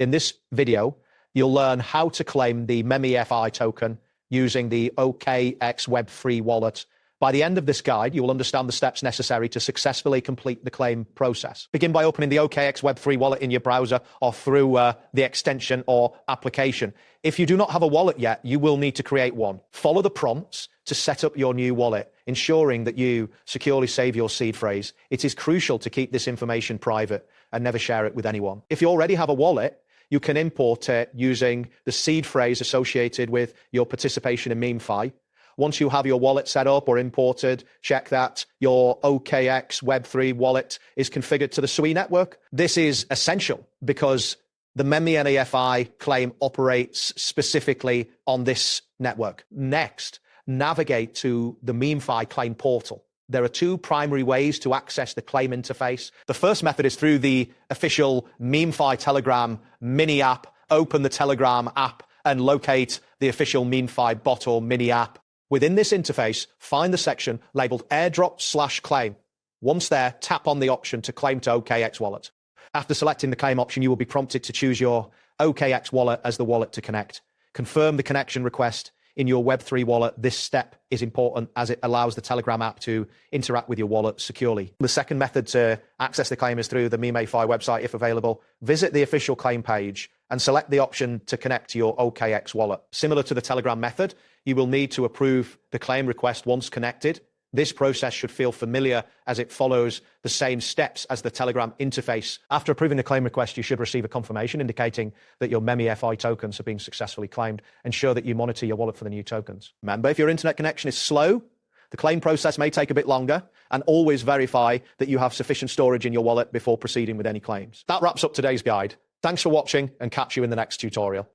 In this video, you'll learn how to claim the MEMEFI token using the OKX Web3 Wallet. By the end of this guide, you will understand the steps necessary to successfully complete the claim process. Begin by opening the OKX Web3 Wallet in your browser or through the extension or application. If you do not have a wallet yet, you will need to create one. Follow the prompts to set up your new wallet, ensuring that you securely save your seed phrase. It is crucial to keep this information private and never share it with anyone. If you already have a wallet, you can import it using the seed phrase associated with your participation in MEMEFI. Once you have your wallet set up or imported, check that your OKX Web3 wallet is configured to the SWI network. This is essential because the MEMEFI claim operates specifically on this network. Next, navigate to the MEMEFI claim portal. There are two primary ways to access the claim interface. The first method is through the official MEMEFI Telegram mini app. Open the Telegram app and locate the official MEMEFI bot or mini app. Within this interface, find the section labeled airdrop/claim. Once there, tap on the option to claim to OKX Wallet. After selecting the claim option, you will be prompted to choose your OKX Wallet as the wallet to connect. Confirm the connection request in your Web3 wallet. This step is important as it allows the Telegram app to interact with your wallet securely. The second method to access the claim is through the MEMEFI website if available. Visit the official claim page and select the option to connect to your OKX wallet. Similar to the Telegram method, you will need to approve the claim request once connected. This process should feel familiar as it follows the same steps as the Telegram interface. After approving the claim request, you should receive a confirmation indicating that your MEMEFI tokens have been successfully claimed. Ensure that you monitor your wallet for the new tokens. Remember, if your internet connection is slow, the claim process may take a bit longer, and always verify that you have sufficient storage in your wallet before proceeding with any claims. That wraps up today's guide. Thanks for watching, and catch you in the next tutorial.